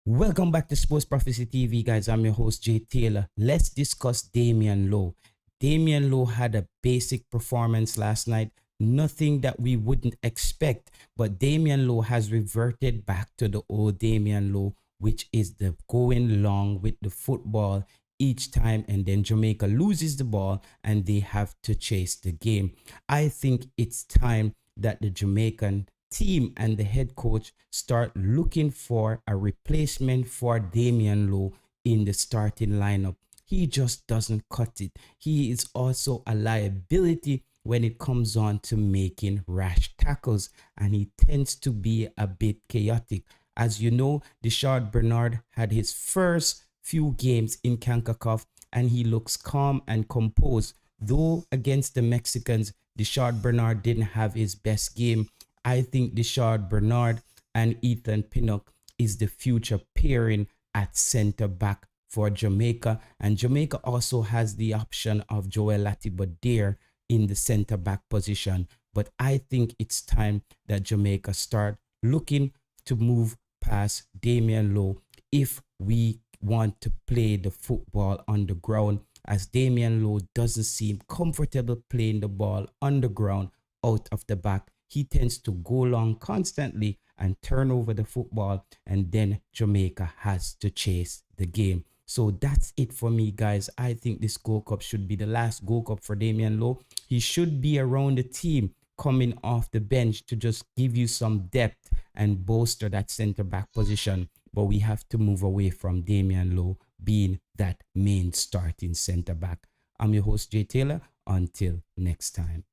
Welcome back to Sports Prophecy TV, guys. I'm your host, Jay Taylor. Let's discuss Damian Lowe. Damian Lowe had a basic performance last night, nothing that we wouldn't expect, but Damian Lowe has reverted back to the old Damian Lowe, which is the going long with the football each time, and then Jamaica loses the ball and they have to chase the game. I think it's time that the Jamaican team and the head coach start looking for a replacement for Damian Lowe in the starting lineup. He just doesn't cut it. He is also a liability when it comes on to making rash tackles, and he tends to be a bit chaotic. As you know, Deshaun Bernard had his first few games in CONCACAF and he looks calm and composed. Though against the Mexicans, Deshaun Bernard didn't have his best game. I think Deshaun Bernard and Ethan Pinnock is the future pairing at center back for Jamaica. And Jamaica also has the option of Joel Latibadair in the center back position. But I think it's time that Jamaica start looking to move past Damian Lowe if we want to play the football on the ground, as Damian Lowe doesn't seem comfortable playing the ball on the ground out of the back. He tends to go long constantly and turn over the football, and then Jamaica has to chase the game. So that's it for me, guys. I think this Gold Cup should be the last Gold Cup for Damian Lowe. He should be around the team coming off the bench to just give you some depth and bolster that center back position. But we have to move away from Damian Lowe being that main starting center back. I'm your host, Jay Taylor. Until next time.